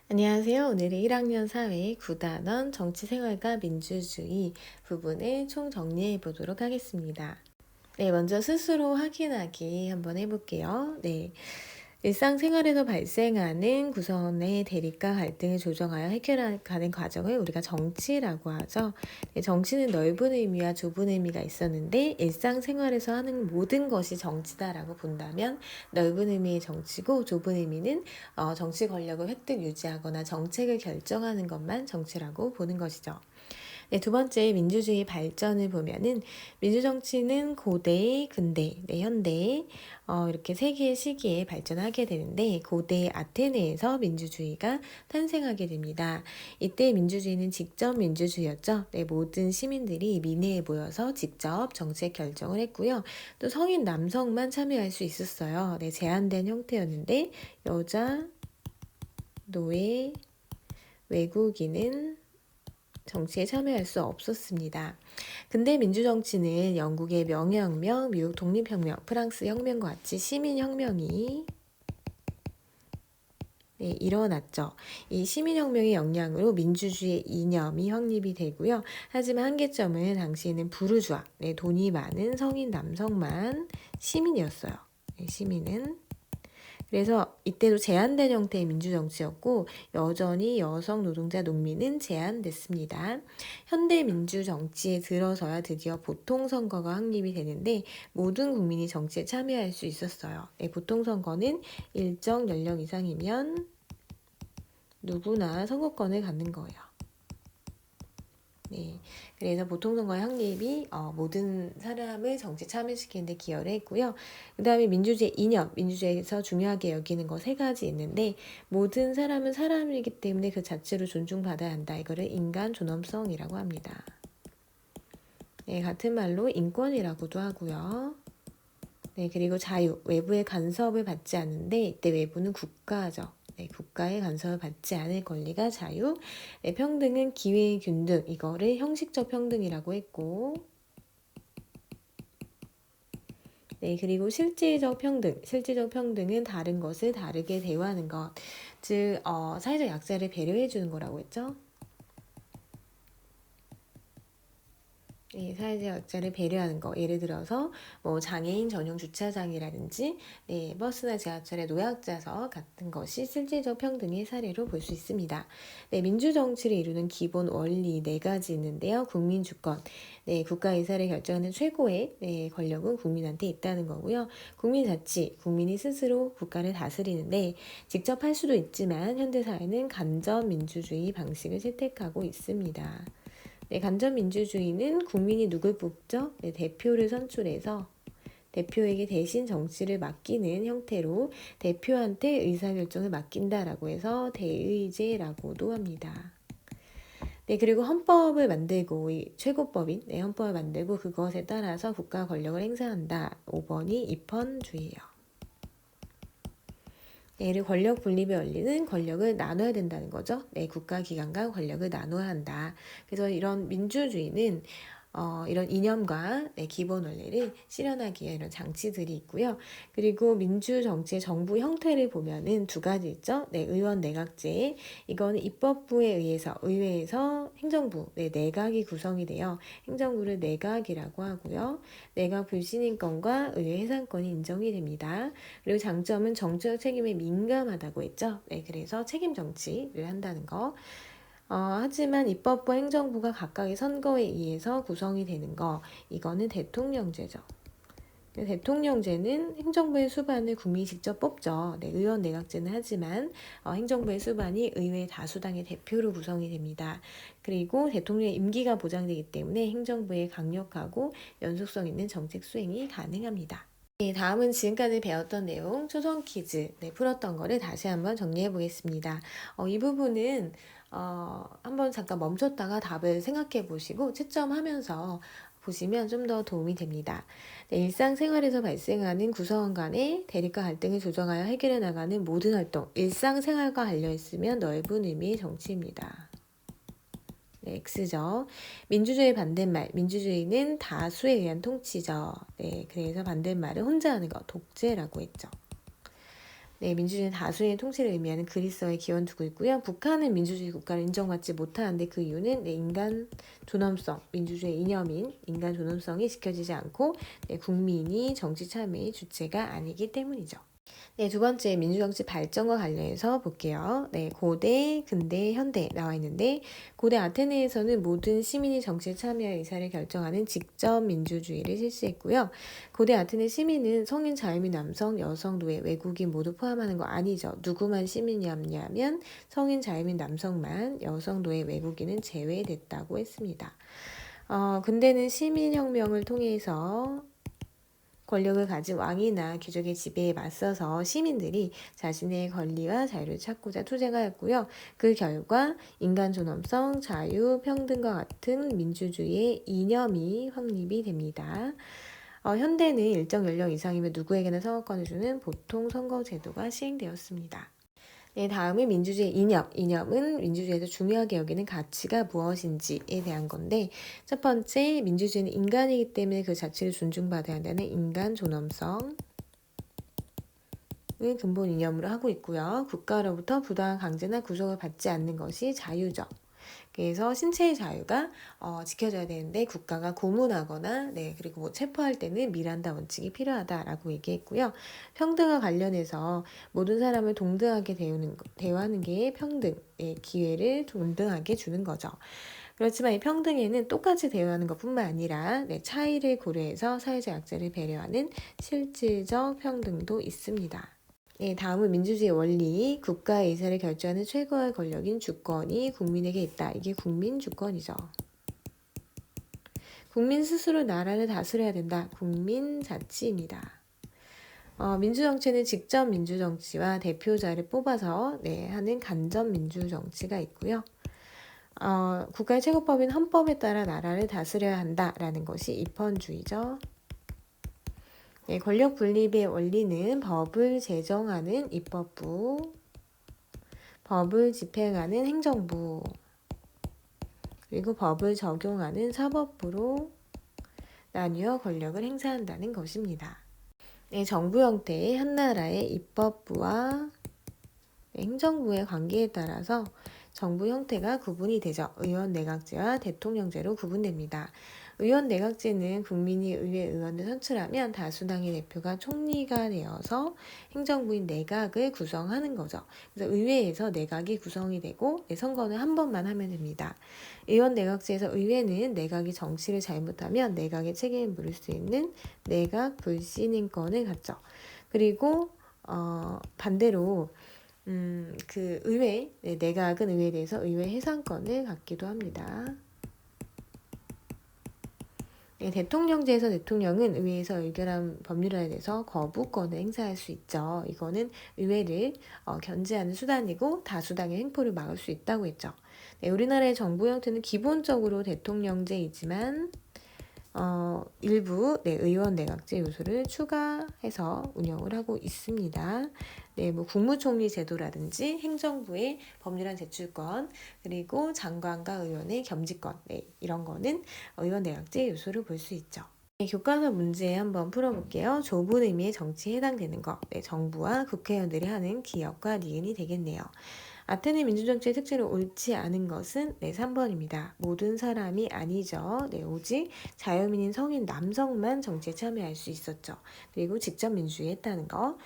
안녕하세요. 오늘은 1학년 사회 9단원 정치생활과 민주주의 부분을 총 정리해 보도록 하겠습니다. 네, 먼저 스스로 확인하기 한번 해볼게요. 네. 일상생활에서 발생하는 구성원의 대립과 갈등을 조정하여 해결하는 과정을 우리가 정치라고 하죠. 네, 정치는 넓은 의미와 좁은 의미가 있었는데 일상생활에서 하는 모든 것이 정치다라고 본다면 넓은 의미의 정치고 좁은 의미는 정치 권력을 획득 유지하거나 정책을 결정하는 것만 정치라고 보는 것이죠. 네, 두 번째 민주주의 발전을 보면은 민주정치는 고대, 근대, 현대 이렇게 세 개의 시기에 발전하게 되는데 고대 아테네에서 민주주의가 탄생하게 됩니다. 이때 민주주의는 직접 민주주의였죠. 네, 모든 시민들이 민회에 모여서 직접 정책 결정을 했고요. 또 성인 남성만 참여할 수 있었어요. 네, 제한된 형태였는데 여자, 노예, 외국인은 정치에 참여할 수 없었습니다. 근대 민주정치는 영국의 명예혁명, 미국 독립혁명, 프랑스 혁명과 같이 시민혁명이 일어났죠. 이 시민혁명의 영향으로 민주주의 이념이 확립이 되고요. 하지만 한계점은 당시에는 부르주아, 돈이 많은 성인 남성만 시민이었어요. 시민은 그래서 이때도 제한된 형태의 민주정치였고 여전히 여성, 노동자, 농민은 제한됐습니다. 현대 민주정치에 들어서야 드디어 보통선거가 확립이 되는데 모든 국민이 정치에 참여할 수 있었어요. 보통선거는 일정 연령 이상이면 누구나 선거권을 갖는 거예요. 네, 그래서 보통선거의 확립이 모든 사람을 정치 참여시키는 데 기여를 했고요. 그 다음에 민주주의 이념, 민주주의에서 중요하게 여기는 거 세 가지 있는데 모든 사람은 사람이기 때문에 그 자체로 존중받아야 한다. 이거를 인간 존엄성이라고 합니다. 네, 같은 말로 인권이라고도 하고요. 네, 그리고 자유, 외부의 간섭을 받지 않는데 이때 외부는 국가죠. 네, 국가의 간섭을 받지 않을 권리가 자유. 네, 평등은 기회의 균등, 이거를 형식적 평등이라고 했고 네, 그리고 실질적 평등, 실질적 평등은 다른 것을 다르게 대우하는 것, 즉 사회적 약자를 배려해 주는 거라고 했죠. 사회적 약자를 배려하는 거. 예를 들어서 뭐 장애인 전용 주차장이라든지 버스나 지하철의 노약자석 같은 것이 실질적 평등의 사례로 볼 수 있습니다. 민주정치를 이루는 기본 원리 네 가지 있는데요. 국민주권, 국가의사를 결정하는 최고의 권력은 국민한테 있다는 거고요. 국민자치, 국민이 스스로 국가를 다스리는데 직접 할 수도 있지만 현대사회는 간접민주주의 방식을 채택하고 있습니다. 간접민주주의는 국민이 누굴 뽑죠? 대표를 선출해서 대표에게 대신 정치를 맡기는 형태로 대표한테 의사결정을 맡긴다라고 해서 대의제라고도 합니다. 그리고 헌법을 만들고 최고법인 헌법을 만들고 그것에 따라서 국가 권력을 행사한다. 5번이 입헌주의예요. 얘를 권력 분립의 원리는 권력을 나눠야 된다는 거죠. 국가기관과 권력을 나눠야 한다. 그래서 이런 민주주의는 이런 이념과 기본 원리를 실현하기 위해 이런 장치들이 있고요. 그리고 민주정치의 정부 형태를 보면은 두 가지 있죠. 의원 내각제. 이거는 입법부에 의해서 의회에서 행정부, 내각이 구성이 돼요. 행정부를 내각이라고 하고요. 내각 불신임권과 의회 해산권이 인정이 됩니다. 그리고 장점은 정치적 책임에 민감하다고 했죠. 그래서 책임 정치를 한다는 거. 하지만 입법부 행정부가 각각의 선거에 의해서 구성이 되는 거, 이거는 대통령제죠. 대통령제는 행정부의 수반을 국민이 직접 뽑죠. 의원 내각제는 하지만 행정부의 수반이 의회 다수당의 대표로 구성이 됩니다. 그리고 대통령의 임기가 보장되기 때문에 행정부의 강력하고 연속성 있는 정책 수행이 가능합니다. 다음은 지금까지 배웠던 내용 초성 퀴즈 풀었던 거를 다시 한번 정리해 보겠습니다. 이 부분은 한번 잠깐 멈췄다가 답을 생각해 보시고 채점하면서 보시면 좀 더 도움이 됩니다. 일상생활에서 발생하는 구성원 간의 대립과 갈등을 조정하여 해결해 나가는 모든 활동, 일상생활과 알려있으면 넓은 의미의 정치입니다. X죠. 민주주의 반대말, 민주주의는 다수에 의한 통치죠. 그래서 반대말은 혼자 하는 거, 독재라고 했죠. 네, 민주주의는 다수의 통치를 의미하는 그리스어에 기원 두고 있고요. 북한은 민주주의 국가를 인정받지 못하는데 그 이유는 네, 인간 존엄성, 민주주의 이념인 인간 존엄성이 지켜지지 않고 네, 국민이 정치 참여의 주체가 아니기 때문이죠. 네, 두 번째 민주정치 발전과 관련해서 볼게요. 네, 고대, 근대, 현대 나와 있는데 고대 아테네에서는 모든 시민이 정치에 참여할 의사를 결정하는 직접 민주주의를 실시했고요. 고대 아테네 시민은 성인, 자유민, 남성, 여성, 노예, 외국인 모두 포함하는 거 아니죠. 누구만 시민이었냐면 성인, 자유민, 남성만, 여성, 노예, 외국인은 제외됐다고 했습니다. 근대는 시민혁명을 통해서 권력을 가진 왕이나 귀족의 지배에 맞서서 시민들이 자신의 권리와 자유를 찾고자 투쟁하였고요. 그 결과 인간 존엄성, 자유, 평등과 같은 민주주의의 이념이 확립이 됩니다. 현대는 일정 연령 이상이면 누구에게나 선거권을 주는 보통 선거 제도가 시행되었습니다. 네, 다음은 민주주의 이념. 이념은 민주주의에서 중요하게 여기는 가치가 무엇인지에 대한 건데, 첫 번째, 민주주의는 인간이기 때문에 그 자체를 존중받아야 한다는 인간 존엄성을 근본 이념으로 하고 있고요. 국가로부터 부당한 강제나 구속을 받지 않는 것이 자유죠. 그래서 신체의 자유가 지켜져야 되는데 국가가 고문하거나 그리고 뭐 체포할 때는 미란다 원칙이 필요하다라고 얘기했고요. 평등과 관련해서 모든 사람을 동등하게 대우하는 게 평등의 기회를 동등하게 주는 거죠. 그렇지만 이 평등에는 똑같이 대우하는 것뿐만 아니라 차이를 고려해서 사회적 약자를 배려하는 실질적 평등도 있습니다. 네, 다음은 민주주의 원리. 국가의 의사를 결정하는 최고의 권력인 주권이 국민에게 있다. 이게 국민 주권이죠. 국민 스스로 나라를 다스려야 된다. 국민 자치입니다. 민주정치는 직접 민주정치와 대표자를 뽑아서 하는 간접 민주정치가 있고요. 국가의 최고법인 헌법에 따라 나라를 다스려야 한다라는 것이 입헌주의죠. 네, 권력 분립의 원리는 법을 제정하는 입법부, 법을 집행하는 행정부, 그리고 법을 적용하는 사법부로 나뉘어 권력을 행사한다는 것입니다. 네, 정부 형태의 한 나라의 입법부와 행정부의 관계에 따라서 정부 형태가 구분이 되죠. 의원 내각제와 대통령제로 구분됩니다. 의원 내각제는 국민이 의회 의원을 선출하면 다수당의 대표가 총리가 되어서 행정부인 내각을 구성하는 거죠. 그래서 의회에서 내각이 구성이 되고 선거는 한 번만 하면 됩니다. 의원 내각제에서 의회는 내각이 정치를 잘못하면 내각의 책임을 물을 수 있는 내각 불신임권을 갖죠. 그리고 반대로 그 의회, 내각은 의회에 대해서 의회 해산권을 갖기도 합니다. 대통령제에서 대통령은 의회에서 의결한 법률안에 대해서 거부권을 행사할 수 있죠. 이거는 의회를 견제하는 수단이고 다수당의 횡포를 막을 수 있다고 했죠. 우리나라의 정부 형태는 기본적으로 대통령제이지만 일부 의원 내각제 요소를 추가해서 운영을 하고 있습니다. 뭐 국무총리 제도라든지 행정부의 법률안 제출권, 그리고 장관과 의원의 겸직권, 이런 거는 의원 내각제 요소를 볼 수 있죠. 교과서 문제 한번 풀어볼게요. 좁은 의미의 정치에 해당되는 것, 정부와 국회의원들이 하는 기역과 니은이 되겠네요. 아테네 민주정치의 특징으로 옳지 않은 것은 3번입니다. 모든 사람이 아니죠. 오직 자유민인 성인 남성만 정치에 참여할 수 있었죠. 그리고 직접 민주주의 했다는 거.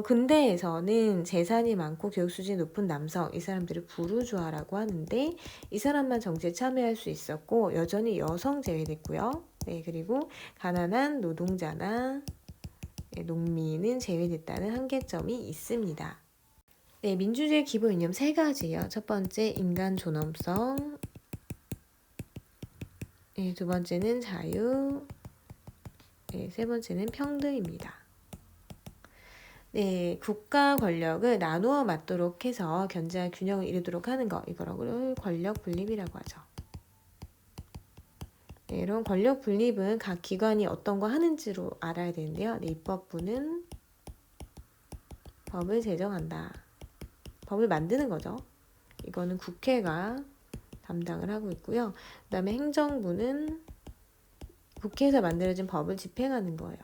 근대에서는 재산이 많고 교육 수준이 높은 남성, 이 사람들을 부르주아라고 하는데 이 사람만 정치에 참여할 수 있었고 여전히 여성 제외됐고요. 그리고 가난한 노동자나 농민은 제외됐다는 한계점이 있습니다. 민주주의 기본 이념 3가지예요. 첫 번째 인간 존엄성, 두 번째는 자유, 세 번째는 평등입니다. 국가 권력을 나누어 맞도록 해서 견제와 균형을 이루도록 하는 것, 이거를 권력 분립이라고 하죠. 이런 권력 분립은 각 기관이 어떤 거 하는지로 알아야 되는데요. 입법부는 법을 제정한다. 법을 만드는 거죠. 이거는 국회가 담당을 하고 있고요. 그 다음에 행정부는 국회에서 만들어진 법을 집행하는 거예요.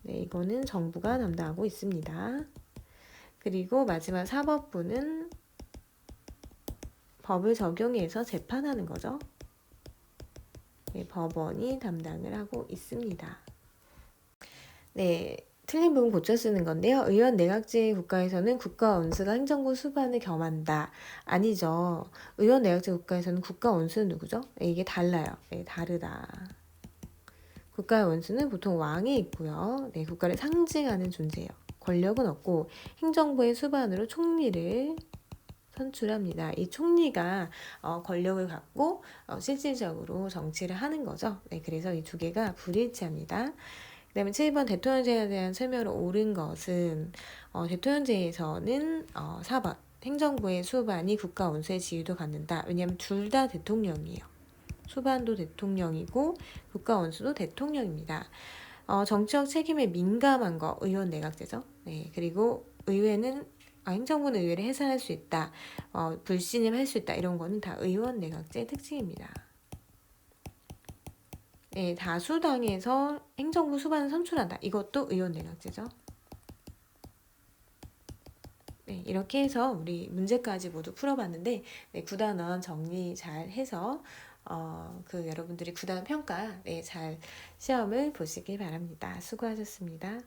네, 이거는 정부가 담당하고 있습니다. 그리고 마지막 사법부는 법을 적용해서 재판하는 거죠. 네, 법원이 담당을 하고 있습니다. 네, 틀린 부분 고쳐 쓰는 건데요. 의원 내각제 국가에서는 국가 원수가 행정부 수반을 겸한다. 아니죠. 의원 내각제 국가에서는 국가 원수는 누구죠? 네, 이게 달라요. 네, 다르다. 국가의 원수는 보통 왕이 있고요. 네, 국가를 상징하는 존재예요. 권력은 없고 행정부의 수반으로 총리를 선출합니다. 이 총리가 권력을 갖고 실질적으로 정치를 하는 거죠. 네, 그래서 이 두 개가 불일치합니다. 그 다음에 7번 대통령제에 대한 설명으로 옳은 것은 대통령제에서는 4번 행정부의 수반이 국가 원수의 지위도 갖는다. 왜냐하면 둘 다 대통령이에요. 수반도 대통령이고 국가 원수도 대통령입니다. 정치적 책임에 민감한 거 의원 내각제죠. 네, 그리고 의회는 행정부는 의회를 해산할 수 있다. 불신임할 수 있다. 이런 거는 다 의원 내각제의 특징입니다. 네, 다수당에서 행정부 수반을 선출한다. 이것도 의원 내각제죠. 네, 이렇게 해서 우리 문제까지 모두 풀어봤는데 네, 9단원 정리 잘 해서 여러분들이 9단원 평가 잘 시험을 보시길 바랍니다. 수고하셨습니다.